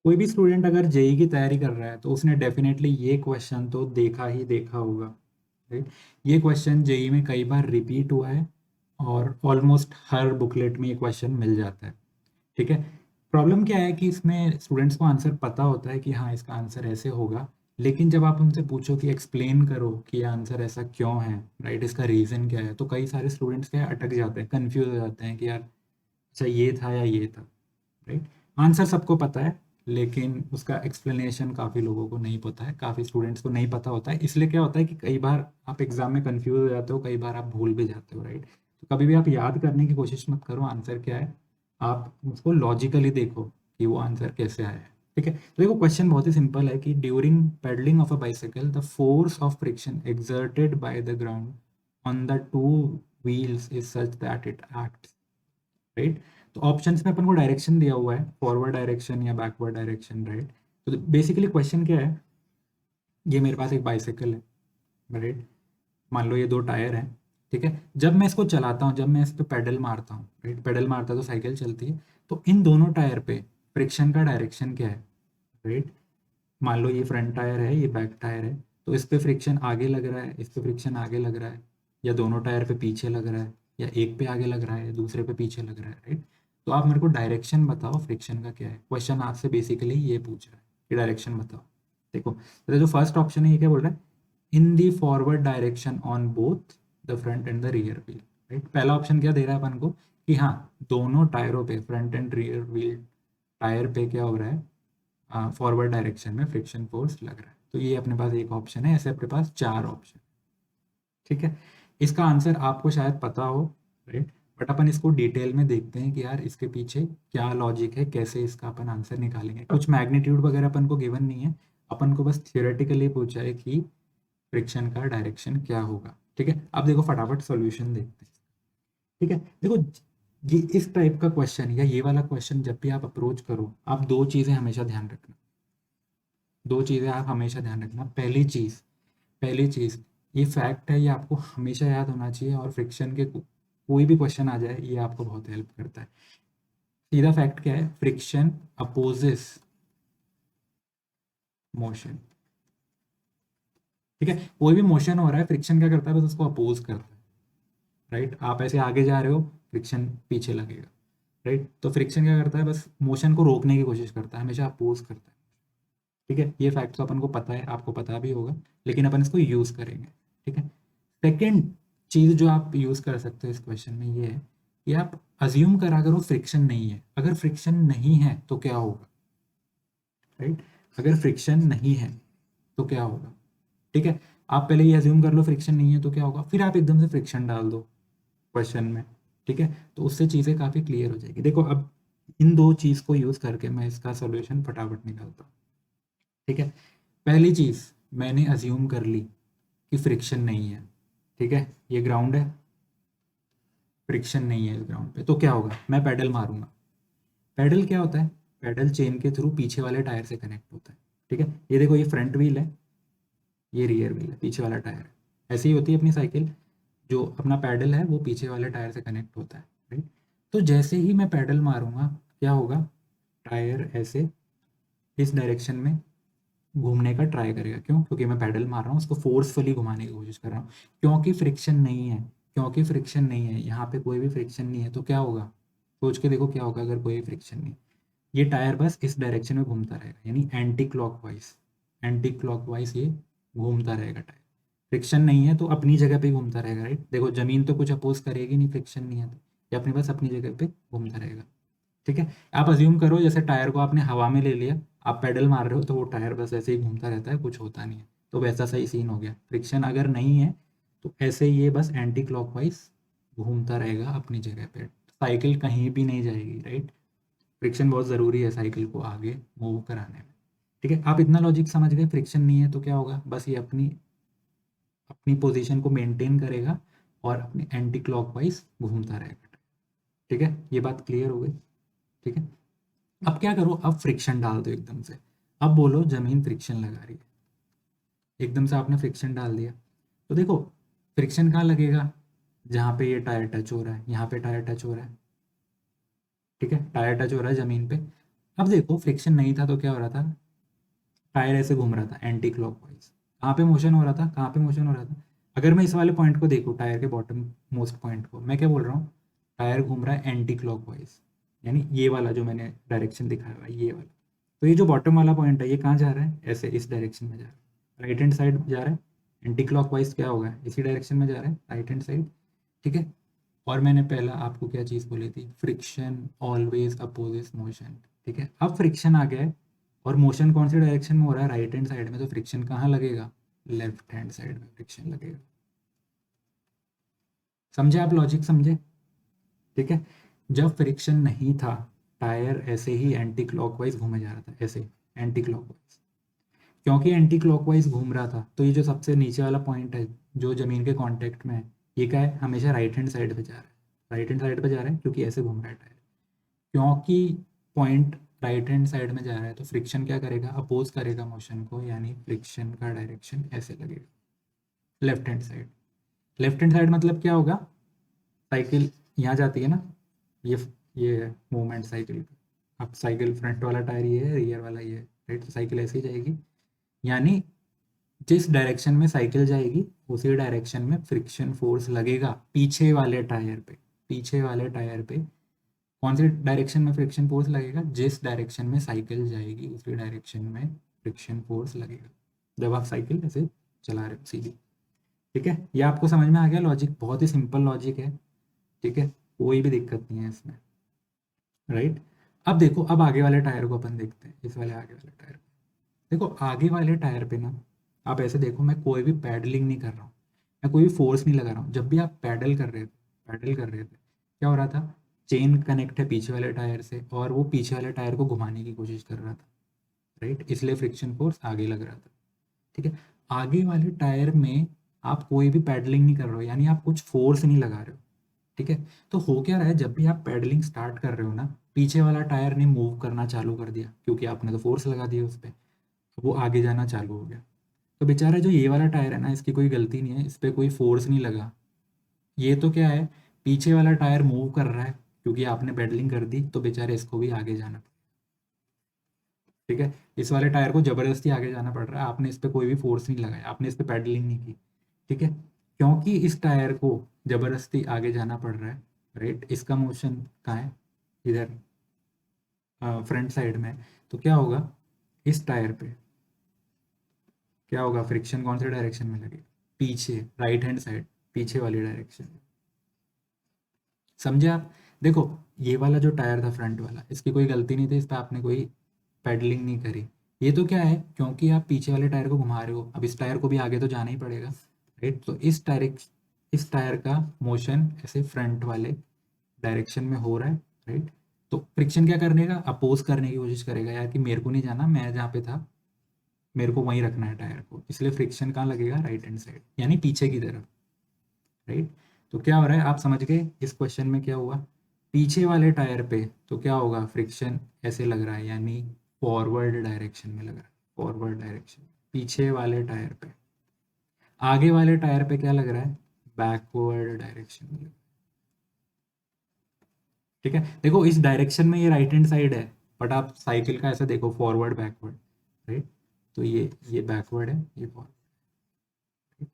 कोई भी स्टूडेंट अगर जेई की तैयारी कर रहा है तो उसने डेफिनेटली ये क्वेश्चन तो देखा ही देखा होगा, राइट। ये क्वेश्चन जेई में कई बार रिपीट हुआ है और ऑलमोस्ट हर बुकलेट में ये क्वेश्चन मिल जाता है, ठीक है। प्रॉब्लम क्या है कि इसमें स्टूडेंट्स को आंसर पता होता है कि हाँ इसका आंसर ऐसे होगा, लेकिन जब आप उनसे पूछो कि एक्सप्लेन करो कि ये आंसर ऐसा क्यों है, राइट, इसका रीज़न क्या है, तो कई सारे स्टूडेंट्स क्या है, अटक जाते हैं, कंफ्यूज हो जाते हैं कि यार अच्छा ये था या ये था, राइट। आंसर सबको पता है, लेकिन उसका एक्सप्लेनेशन काफ़ी लोगों को नहीं पता है, काफ़ी स्टूडेंट्स को नहीं पता होता है, इसलिए क्या होता है कि कई बार आप एग्जाम में कंफ्यूज हो जाते हो, कई बार आप भूल भी जाते हो, राइट। तो कभी भी आप याद करने की कोशिश मत करो आंसर क्या है, आप उसको लॉजिकली देखो कि वो आंसर कैसे आया है, ठीक है। तो देखो क्वेश्चन बहुत ही सिंपल है कि during pedalling of a bicycle the force of friction exerted by the ground on the two wheels is such that it acts, right. तो ऑप्शंस में अपन को डायरेक्शन दिया हुआ है, फॉरवर्ड डायरेक्शन या बैकवर्ड डायरेक्शन, राइट। तो बेसिकली क्वेश्चन क्या है, ये मेरे पास एक बाइसाइकिल है, राइट। मान लो ये दो टायर हैं, ठीक है। जब मैं इसको चलाता हूँ, जब मैं इस पर पेडल मारता हूँ, राइट, पेडल मारता तो साइकिल चलती है, तो इन दोनों टायर पे फ्रिक्शन का डायरेक्शन क्या है, राइट। मान लो ये फ्रंट टायर है, ये बैक टायर है, तो इस पे फ्रिक्शन आगे लग रहा है, इस पे फ्रिक्शन आगे लग रहा है, या दोनों टायर पे पीछे लग रहा है, या एक पे आगे लग रहा है, दूसरे पे पीछे लग रहा है, राइट। तो आप मेरे को डायरेक्शन बताओ फ्रिक्शन का क्या है, क्वेश्चन आपसे बेसिकली ये पूछ रहा है कि डायरेक्शन बताओ। देखो तो जो फर्स्ट ऑप्शन है ये क्या बोल रहा है, in the forward direction on both the front and the rear wheel, right. पहला ऑप्शन क्या दे रहा है अपन को कि हाँ दोनों टायरों पे, front end rear wheel tyre पे क्या हो रहा है, फॉरवर्ड डायरेक्शन में फ्रिक्शन फोर्स लग रहा है। तो ये अपने पास एक ऑप्शन है, ऐसे अपने पास चार ऑप्शन, ठीक है। इसका आंसर आपको शायद पता हो, राइट, बट अपन इसको डिटेल में देखते हैं कि यार इसके पीछे क्या लॉजिक है, कैसे इसका अपन आंसर निकालेंगे। कुछ मैग्नीट्यूड वगैरह अपन को गिवन नहीं है, अपन को बस थियोरेटिकली पूछा है कि फ्रिक्शन का डायरेक्शन क्या होगा, ठीक है। अब देखो फटाफट सॉल्यूशन देखते हैं, ठीक है। देखो ये इस टाइप का क्वेश्चन या ये वाला क्वेश्चन जब भी आप अप्रोच करो, आप दो चीज़ें हमेशा ध्यान रखना, दो चीज़ें आप हमेशा ध्यान रखना। पहली चीज़ ये फैक्ट है, ये आपको हमेशा याद होना चाहिए, और फ्रिक्शन के कोई भी क्वेश्चन आ जाए ये आपको बहुत हेल्प करता है। सीधा फैक्ट क्या है, फ्रिक्शन अपोजिस मोशन, ठीक है। कोई भी मोशन हो रहा है, फ्रिक्शन क्या करता है, बस उसको अपोज करता है, राइट। आप ऐसे आगे जा रहे हो, फ्रिक्शन पीछे लगेगा, राइट। तो फ्रिक्शन क्या करता है, बस मोशन को रोकने की कोशिश करता है, हमेशा अपोज करता है, ठीक है। ये फैक्ट तो अपन को पता है, आपको पता भी होगा, लेकिन अपन इसको यूज़ करेंगे, ठीक है। सेकेंड चीज़ जो आप यूज़ कर सकते हो इस क्वेश्चन में ये है कि आप अज्यूम करा करो फ्रिक्शन नहीं है। अगर फ्रिक्शन नहीं है तो क्या होगा, राइट। अगर फ्रिक्शन नहीं है तो क्या होगा, ठीक है। आप पहले ये अज्यूम कर लो फ्रिक्शन नहीं है तो क्या होगा, फिर आप एकदम से फ्रिक्शन डाल दो क्वेश्चन में, ठीक है। तो उससे चीज़ें काफ़ी क्लियर हो जाएगी। देखो अब इन दो चीज़ को यूज़ करके मैं इसका सॉल्यूशन फटाफट निकालता हूँ, ठीक है। पहली चीज़, मैंने अज्यूम कर ली कि फ्रिक्शन नहीं है, ठीक है। ये ग्राउंड है, फ्रिक्शन नहीं है इस ग्राउंड पे, तो क्या होगा, मैं पैडल मारूंगा। पैडल क्या होता है, पैडल चेन के थ्रू पीछे वाले टायर से कनेक्ट होता है, ठीक है। ये देखो ये फ्रंट व्हील है, ये रियर व्हील है, पीछे वाला टायर है। ऐसे ही होती है अपनी साइकिल, जो अपना पैडल है वो पीछे वाले टायर से कनेक्ट होता है, राइट। तो जैसे ही मैं पैडल मारूंगा क्या होगा, टायर ऐसे इस डायरेक्शन में घूमने का ट्राई करेगा, क्यों, क्योंकि मैं पैडल मार रहा हूँ, उसको फोर्सफुली घुमाने की कोशिश कर रहा हूँ, क्योंकि फ्रिक्शन नहीं है। क्योंकि फ्रिक्शन नहीं है, यहाँ पे कोई भी फ्रिक्शन नहीं है, तो क्या होगा, सोच के देखो क्या होगा अगर कोई फ्रिक्शन नहीं। ये टायर बस इस डायरेक्शन में घूमता रहेगा, यानी एंटी क्लॉकवाइज ये घूमता रहेगा टायर। फ्रिक्शन नहीं है तो अपनी जगह पे घूमता रहेगा, राइट। देखो जमीन तो कुछ अपोज करेगी नहीं, फ्रिक्शन नहीं है तो ये अपने पास अपनी जगह पे घूमता रहेगा, ठीक है। आप अज्यूम करो जैसे टायर को आपने हवा में ले लिया, आप पेडल मार रहे हो तो वो टायर बस ऐसे ही घूमता रहता है, कुछ होता नहीं है, तो वैसा सही सीन हो गया। फ्रिक्शन अगर नहीं है तो ऐसे ये बस एंटी क्लॉकवाइज घूमता रहेगा अपनी जगह पे, साइकिल कहीं भी नहीं जाएगी, राइट। फ्रिक्शन बहुत ज़रूरी है साइकिल को आगे मूव कराने में, ठीक है। आप इतना लॉजिक समझ गए, फ्रिक्शन नहीं है तो क्या होगा, बस ये अपनी अपनी पोजीशन को मेंटेन करेगा और अपने एंटी क्लॉकवाइज घूमता रहेगा, ठीक है। ये बात क्लियर हो गई, ठीक है। अब क्या करो, अब फ्रिक्शन डाल दो एकदम से। अब बोलो जमीन फ्रिक्शन लगा रही है, एकदम से आपने फ्रिक्शन डाल दिया, तो देखो फ्रिक्शन कहाँ लगेगा, जहाँ पे ये टायर टच हो रहा है, यहाँ पे टायर टच हो रहा है, ठीक है, टायर टच हो रहा है ज़मीन पे। अब देखो फ्रिक्शन नहीं था तो क्या हो रहा था, टायर ऐसे घूम रहा था एंटी क्लॉकवाइज। कहाँ पे मोशन हो रहा था, कहाँ पे मोशन हो रहा था? अगर मैं इस वाले पॉइंट को देखूँ, टायर के बॉटम मोस्ट पॉइंट को, मैं क्या बोल रहा हूँ, टायर घूम रहा है एंटी क्लॉकवाइज, यानी ये वाला जो मैंने डायरेक्शन दिखाया हुआ है ये वाला। तो ये जो बॉटम वाला पॉइंट है ये कहाँ जा रहा है, ऐसे इस डायरेक्शन में जा रहा है, राइट हैंड साइड जा रहा है। एंटी क्लॉकवाइज क्या होगा, इसी डायरेक्शन में जा रहा है, राइट हैंड साइड। ठीक है। और मैंने पहला आपको क्या चीज़ बोली थी, फ्रिक्शन ऑलवेज अपोजिस मोशन। ठीक है, अब फ्रिक्शन आ गया है और मोशन कौन सी डायरेक्शन में हो रहा है, राइट हैंड साइड में, तो फ्रिक्शन कहाँ लगेगा, लेफ्ट हैंड साइड में फ्रिक्शन लगेगा। समझे आप, लॉजिक समझे? ठीक है। जब फ्रिक्शन नहीं था, टायर ऐसे ही एंटी क्लॉकवाइज घूमे जा रहा था, ऐसे एंटी क्लॉकवाइज। क्योंकि एंटी क्लॉकवाइज घूम रहा था तो ये जो सबसे नीचे वाला पॉइंट है जो ज़मीन के कांटेक्ट में है, ये क्या है, हमेशा राइट हैंड साइड पे जा रहा है। राइट हैंड साइड पे जा रहा है क्योंकि ऐसे घूम रहा है टायर। क्योंकि पॉइंट राइट हैंड साइड में जा रहा है तो फ्रिक्शन क्या करेगा, अपोज करेगा मोशन को, यानी फ्रिक्शन का डायरेक्शन ऐसे लगेगा, left hand side. Left hand side मतलब क्या होगा, साइकिल यहाँ जाती है ना, ये ये मूवमेंट साइकिल का। अब साइकिल फ्रंट वाला टायर ये है, रियर वाला ये है, राइट। तो साइकिल ऐसे ही जाएगी, यानी जिस डायरेक्शन में साइकिल जाएगी उसी डायरेक्शन में फ्रिक्शन फोर्स लगेगा पीछे वाले टायर पे। पीछे वाले टायर पे कौन सी डायरेक्शन में फ्रिक्शन फोर्स लगेगा, जिस डायरेक्शन में साइकिल जाएगी उसी डायरेक्शन में फ्रिक्शन फोर्स लगेगा जब आप साइकिल ऐसे चला रहे हो सीधी। ठीक है, ये आपको समझ में आ गया लॉजिक, बहुत ही सिंपल लॉजिक है। ठीक है, कोई भी दिक्कत नहीं है इसमें, राइट। अब देखो, अब आगे वाले टायर को अपन देखते हैं, इस वाले आगे वाले टायर को। देखो आगे वाले टायर पे ना, आप ऐसे देखो, मैं कोई भी पैडलिंग नहीं कर रहा हूँ, मैं कोई भी फोर्स नहीं लगा रहा हूँ। जब भी आप पैडल कर रहे थे क्या हो रहा था, चेन कनेक्ट है पीछे वाले टायर से और वो पीछे वाले टायर को घुमाने की कोशिश कर रहा था, राइट, इसलिए फ्रिक्शन फोर्स आगे लग रहा था। ठीक है, आगे वाले टायर में आप कोई भी पैडलिंग नहीं कर रहे हो, यानी आप कुछ फोर्स नहीं लगा रहे हो। ठीक है, तो हो क्या रहा है, जब भी आप पैडलिंग स्टार्ट कर रहे हो ना, पीछे वाला टायर ने मूव करना चालू कर दिया क्योंकि आपने तो फोर्स लगा दिया उस पर, वो आगे जाना चालू हो गया। तो बेचारा जो ये वाला टायर है ना, इसकी कोई गलती नहीं है, इस पर कोई फोर्स नहीं लगा। ये तो क्या है, पीछे वाला टायर मूव कर रहा है क्योंकि आपने पेडलिंग कर दी, तो बेचारे इसको भी आगे जाना पड़ा। ठीक है, इस वाले टायर को जबरदस्ती आगे जाना पड़ रहा है, आपने इस पर कोई भी फोर्स नहीं लगाया, आपने इस पर पेडलिंग नहीं की। ठीक है, क्योंकि इस टायर को जबरदस्ती आगे जाना पड़ रहा है, राइट, इसका मोशन कहाँ है, इधर फ्रंट साइड में। तो क्या होगा, इस टायर पे क्या होगा, फ्रिक्शन कौन से डायरेक्शन में लगेगा, पीछे, राइट हैंड साइड, पीछे वाली डायरेक्शन में। समझे आप? देखो, ये वाला जो टायर था फ्रंट वाला, इसकी कोई गलती नहीं थी, इस पर आपने कोई पेडलिंग नहीं करी। ये तो क्या है, क्योंकि आप पीछे वाले टायर को घुमा रहे हो, अब इस टायर को भी आगे तो जाना ही पड़ेगा, राइट। तो इस टायर का मोशन ऐसे फ्रंट वाले डायरेक्शन में हो रहा है, राइट। तो फ्रिक्शन क्या करने का, अपोज करने की कोशिश करेगा, यार कि मेरे को नहीं जाना, मैं जहाँ पे था मेरे को वहीं रखना है टायर को, इसलिए फ्रिक्शन कहाँ लगेगा, राइट हैंड साइड, यानी पीछे की तरफ, राइट। तो क्या हो रहा है, आप समझ गए इस क्वेश्चन में क्या हुआ, पीछे वाले टायर पे तो क्या होगा, फ्रिक्शन ऐसे लग रहा है, यानी फॉरवर्ड डायरेक्शन में लग रहा है, फॉरवर्ड डायरेक्शन, पीछे वाले टायर पे। आगे वाले टायर पे क्या लग रहा है, बैकवर्ड डायरेक्शन में लग रहा है। ठीक है, देखो इस डायरेक्शन में ये राइट हैंड साइड है, बट आप साइकिल का ऐसे देखो, फॉरवर्ड बैकवर्ड, राइट। तो ये बैकवर्ड है, ये फॉरवर्ड।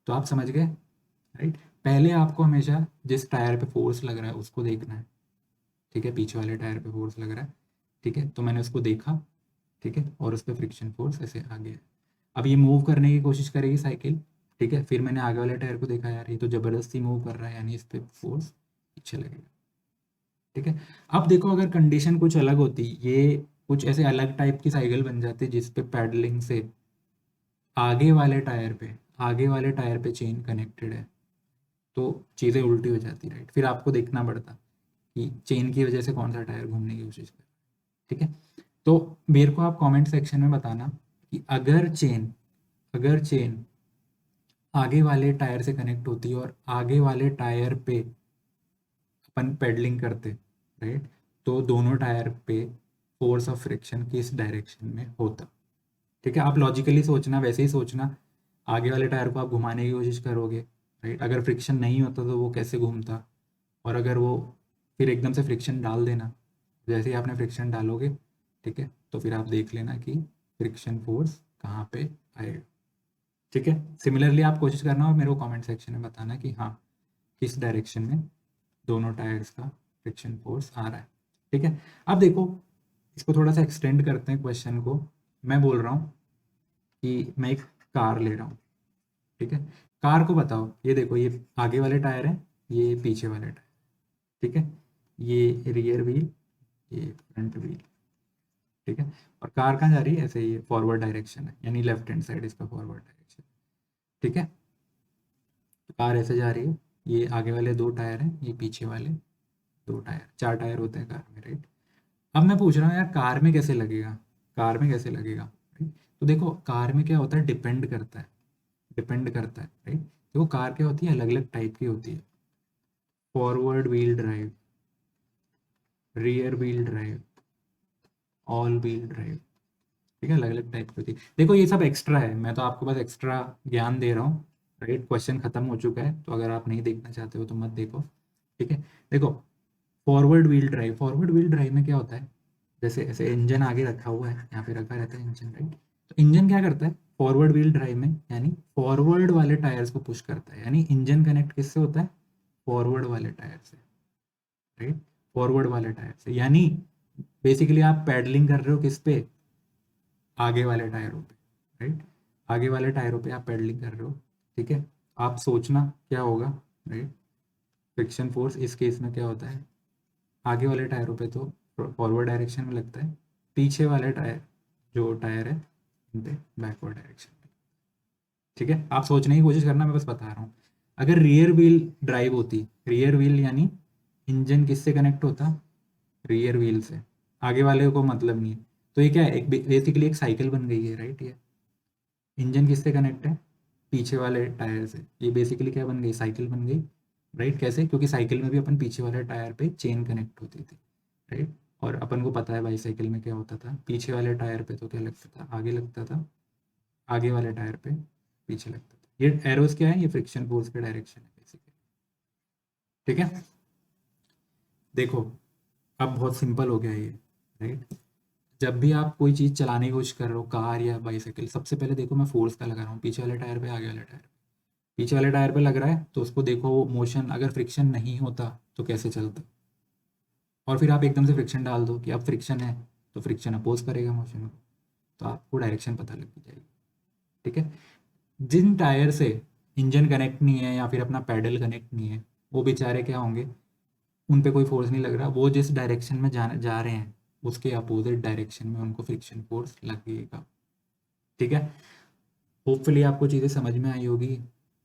तो आप समझ गए, राइट। पहले आपको हमेशा जिस टायर पे फोर्स लग रहा है उसको देखना है। ठीक है, पीछे वाले टायर पे फोर्स लग रहा है, ठीक है, तो मैंने उसको देखा, ठीक है, और उस पर फ्रिक्शन फोर्स ऐसे आ गया। अब ये मूव करने की कोशिश करेगी साइकिल, ठीक है, फिर मैंने आगे वाले टायर को देखा, यार ये तो ज़बरदस्ती मूव कर रहा है, यानी इस पर फोर्स पीछे लगेगा। ठीक है, अब देखो अगर कंडीशन कुछ अलग होती, ये कुछ ऐसे अलग टाइप की साइकिल बन जाती जिस पे पैडलिंग से आगे वाले टायर पे आगे वाले टायर पे चेन कनेक्टेड है, तो चीज़ें उल्टी हो जाती, राइट। फिर आपको देखना पड़ता कि चेन की वजह से कौन सा टायर घूमने की कोशिश कर। ठीक है, तो मेरे को आप कमेंट सेक्शन में बताना कि अगर चेन आगे वाले टायर से कनेक्ट होती और आगे वाले टायर पे अपन पेडलिंग करते, राइट, तो दोनों टायर पे फोर्स ऑफ फ्रिक्शन किस डायरेक्शन में होता। ठीक है, आप लॉजिकली सोचना, वैसे ही सोचना, आगे वाले टायर को आप घुमाने की कोशिश करोगे, राइट, अगर फ्रिक्शन नहीं होता तो वो कैसे घूमता, और अगर वो फिर एकदम से फ्रिक्शन डाल देना, जैसे ही आपने फ्रिक्शन डालोगे ठीक है, तो फिर आप देख लेना कि फ्रिक्शन फोर्स कहाँ पे आएगा। ठीक है, सिमिलरली आप कोशिश करना और मेरे को कमेंट सेक्शन में बताना कि हाँ किस डायरेक्शन में दोनों टायर्स का फ्रिक्शन फोर्स आ रहा है। ठीक है, अब देखो इसको थोड़ा सा एक्सटेंड करते हैं क्वेश्चन को। मैं बोल रहा हूँ कि मैं एक कार ले रहा हूँ, ठीक है, कार को बताओ, ये देखो ये आगे वाले टायर है, ये पीछे वाले टायर, ठीक है, ये रियर व्हील, ये फ्रंट व्हील, ठीक है, और कार कहाँ जा रही है, ऐसे ही फॉरवर्ड डायरेक्शन है, यानी लेफ्ट हैंड साइड इसका फॉरवर्ड डायरेक्शन। ठीक है, तो कार ऐसे जा रही है, ये आगे वाले दो टायर हैं, ये पीछे वाले दो टायर, चार टायर होते हैं कार में, राइट। अब मैं पूछ रहा हूँ यार कार में कैसे लगेगा, कार में कैसे लगेगा, राइट। तो देखो कार में क्या होता है, डिपेंड करता है, डिपेंड करता है, राइट। देखो कार क्या होती है, अलग अलग टाइप की होती है, forward wheel drive, rear wheel drive, all wheel drive, ठीक है, अलग अलग टाइप की होती है। देखो ये सब एक्स्ट्रा है, मैं तो आपको बस एक्स्ट्रा ज्ञान दे रहा हूँ, राइट। क्वेश्चन खत्म हो चुका है, तो अगर आप नहीं देखना चाहते हो तो मत देखो, ठीक है। देखो forward wheel drive, forward wheel drive में क्या होता है, जैसे ऐसे इंजन आगे रखा हुआ है, यहाँ पे रखा रहता है इंजन, राइट। तो इंजन क्या करता है फॉरवर्ड व्हील ड्राइव में, यानी फॉरवर्ड वाले टायर्स को पुश करता है, यानी इंजन कनेक्ट किससे होता है, फॉरवर्ड वाले टायर से, राइट, फॉरवर्ड वाले टायर से। यानी बेसिकली आप पैडलिंग कर रहे हो किस पे, आगे वाले टायरों पे, राइट, आगे वाले टायरों पे आप पैडलिंग कर रहे हो, ठीक है। आप सोचना क्या होगा, राइट, फ्रिक्शन फोर्स इस केस में क्या होता है, आगे वाले टायरों पे तो फॉरवर्ड डायरेक्शन में लगता है, पीछे वाले टायर जो टायर है उन पे बैकवर्ड डायरेक्शन में। ठीक है, आप सोचने की कोशिश करना, मैं बस बता रहा हूँ। अगर रियर व्हील ड्राइव होती, रियर व्हील यानी इंजन किससे कनेक्ट होता, रियर व्हील से, आगे वाले को मतलब नहीं है। तो ये क्या है, एक बेसिकली एक साइकिल बन गई है, राइट। ये इंजन किससे कनेक्ट है, पीछे वाले टायर से, ये बेसिकली क्या बन गई, साइकिल बन गई, राइट। कैसे, क्योंकि साइकिल में भी अपन पीछे वाले टायर पे चेन कनेक्ट होती थी, राइट। और अपन को पता है बाईसाइकिल में क्या होता था, पीछे वाले टायर पे तो क्या लगता था, आगे लगता था, आगे वाले टायर पे पीछे लगता था। ये एरोस क्या है, ये फ्रिक्शन फोर्स के डायरेक्शन है बेसिकली। ठीक है, देखो अब बहुत सिंपल हो गया ये, राइट। जब भी आप कोई चीज़ चलाने की कोशिश कर रहे हो, कार या बाईसाइकिल, सबसे पहले देखो मैं फोर्स का लगा रहा हूँ, पीछे वाले टायर पे, आगे वाले टायर पे। पीछे वाले टायर पे लग रहा है तो उसको देखो वो मोशन, अगर फ्रिक्शन नहीं होता तो कैसे चलता, और फिर आप एकदम से फ्रिक्शन डाल दो कि अब फ्रिक्शन है, तो फ्रिक्शन अपोज करेगा मोशन को, तो आपको डायरेक्शन पता लग जाएगी। ठीक है, जिन टायर से इंजन कनेक्ट नहीं है या फिर अपना पैडल कनेक्ट नहीं है, वो बेचारे क्या होंगे, उन पे कोई फोर्स नहीं लग रहा, वो जिस डायरेक्शन में जा रहे हैं उसके अपोजिट डायरेक्शन में उनको फ्रिक्शन फोर्स लगेगा। ठीक है, होपफुली आपको चीज़ें समझ में आई होगी,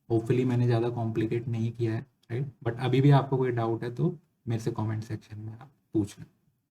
होपफुली मैंने ज़्यादा कॉम्प्लिकेट नहीं किया है, राइट। बट अभी भी आपको कोई डाउट है तो मेरे से कमेंट सेक्शन में आप पूछना।